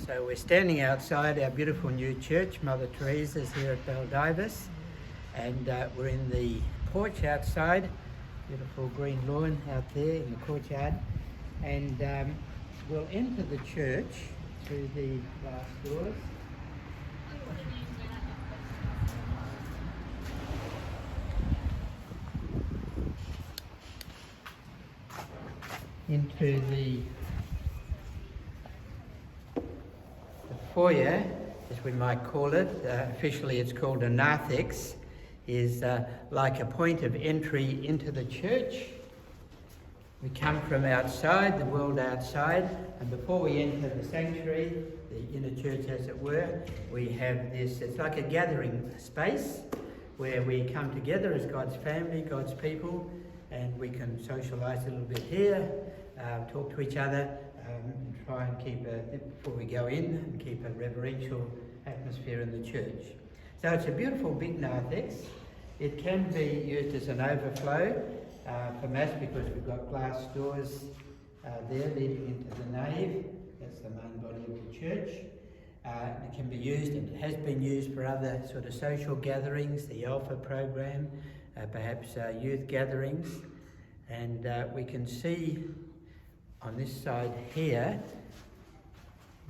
So we're standing outside our beautiful new church. Mother Teresa's here at Baldivis, and we're in the porch outside. Beautiful green lawn out there in the courtyard, and we'll enter the church through the glass doors. Into the foyer, as we might call it. Officially it's called a Narthex, is like a point of entry into the church. We come from outside, the world outside, and before we enter the sanctuary, the inner church as it were, we have this, it's like a gathering space where we come together as God's family, God's people, and we can socialise a little bit here, talk to each other, and try and keep before we go in, and keep a reverential atmosphere in the church. So it's a beautiful big narthex. It can be used as an overflow for mass because we've got glass doors there leading into the nave. That's the main body of the church. It can be used, and it has been used for other sort of social gatherings, the Alpha program, perhaps youth gatherings. And we can see on this side here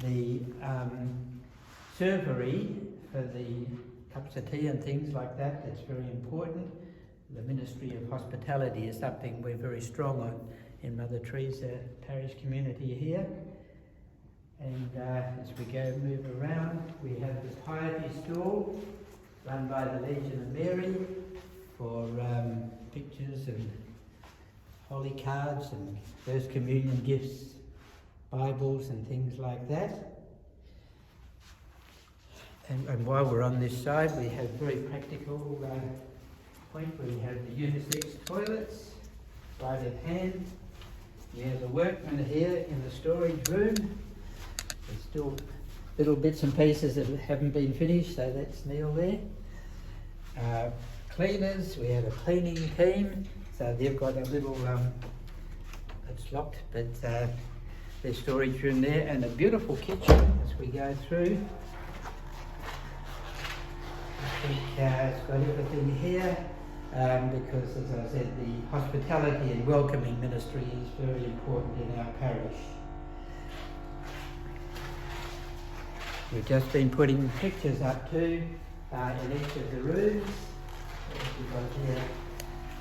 the servery for the cups of tea and things like that. That's very important. The ministry of hospitality is something we're very strong on in Mother Teresa parish community here. And as we move around, we have the piety stool run by the Legion of Mary for pictures and holy cards and First Communion gifts, Bibles and things like that. And while we're on this side, we have very practical point where we have the unisex toilets right at hand. We have the workmen here in the storage room. There's still little bits and pieces that haven't been finished, so that's Neil there. Cleaners, we have a cleaning team. So they've got a little, it's locked, but there's storage room there, and a beautiful kitchen as we go through. I think it's got everything here because, as I said, the hospitality and welcoming ministry is very important in our parish. We've just been putting pictures up too in each of the rooms. We've got here.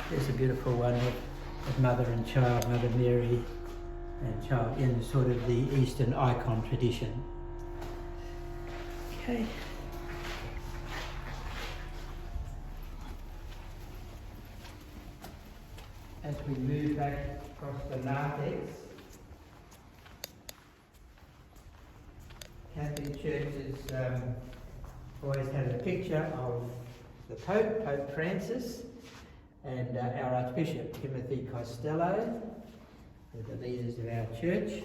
There's a beautiful one of mother and child, Mother Mary and child, in sort of the Eastern icon tradition. Okay. As we move back across the narthex, Catholic churches always have a picture of the Pope, Pope Francis, and our Archbishop, Timothy Costello, the leaders of our church.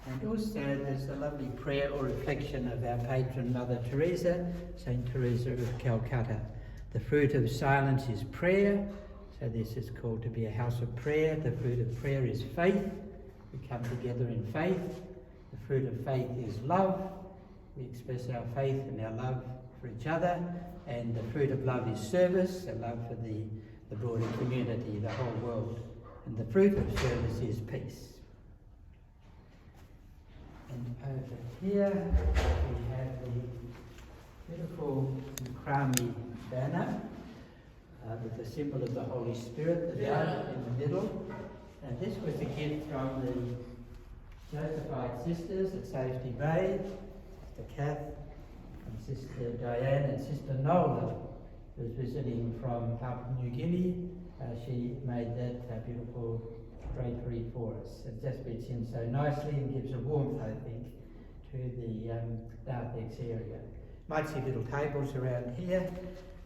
And also there's a lovely prayer or reflection of our patron Mother Teresa, Saint Teresa of Calcutta. The fruit of silence is prayer, so this is called to be a house of prayer. The fruit of prayer is faith. We come together in faith. The fruit of faith is love. We express our faith and our love for each other. And the fruit of love is service, a love for the broader community, the whole world. And the fruit of service is peace. And over here we have the beautiful Ukrami banner with the symbol of the Holy Spirit, the dove in the middle. And this was a gift from the Josephite sisters at Safety Bay, Sister Kath, and Sister Diane and Sister Nola, who was visiting from Papua New Guinea. She made that beautiful drapery for us. It just fits in so nicely and gives a warmth, I think, to the Narthex area. Might see little tables around here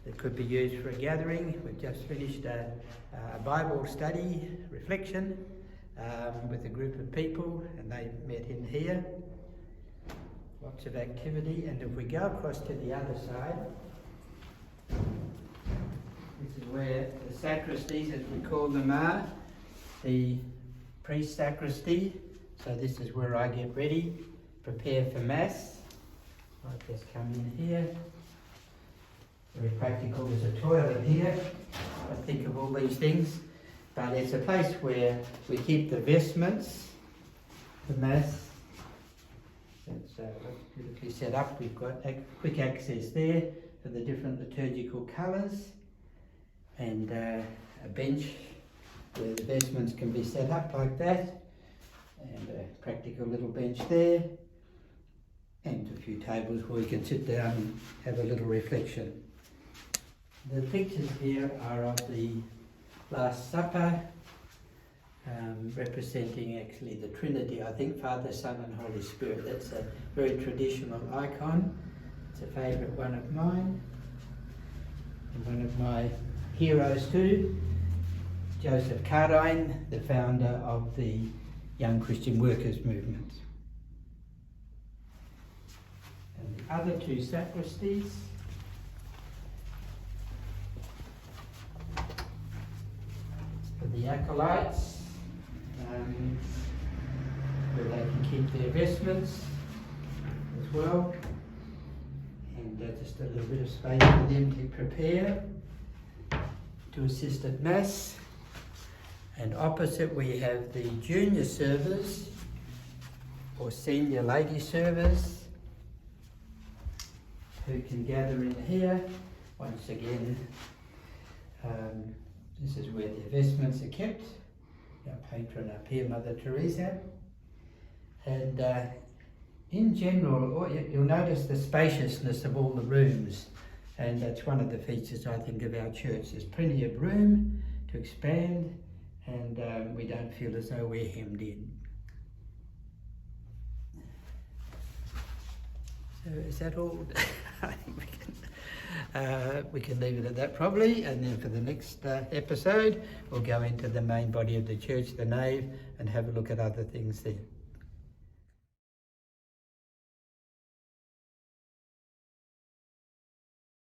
that could be used for a gathering. We've just finished a Bible study reflection with a group of people, and they met in here. Lots of activity, and if we go across to the other side, this is where the sacristies, as we call them, are. The priest sacristy, so this is where I get ready prepare for Mass. Might just come in here. Very practical. There's a toilet here. I think of all these things. But it's a place where we keep the vestments for Mass. It's beautifully set up. We've got quick access there for the different liturgical colours, and a bench where the vestments can be set up like that, and a practical little bench there, and a few tables where we can sit down and have a little reflection. The pictures here are of the Last Supper, representing actually the Trinity, I think, Father, Son and Holy Spirit. That's a very traditional icon. It's a favourite one of mine, and one of my heroes too, Joseph Cardine, the founder of the Young Christian Workers movement. And the other two sacristies, for the acolytes, where they can keep their vestments as well, and just a little bit of space for them to prepare to assist at Mass. And opposite we have the junior servers or senior lady servers who can gather in here. Once again, this is where their vestments are kept. Our patron up here, Mother Teresa. And in general, you'll notice the spaciousness of all the rooms, and that's one of the features, I think, of our church. There's plenty of room to expand, and we don't feel as though we're hemmed in. So is that all? I think we can leave it at that probably, and then for the next episode we'll go into the main body of the church, the nave, and have a look at other things there.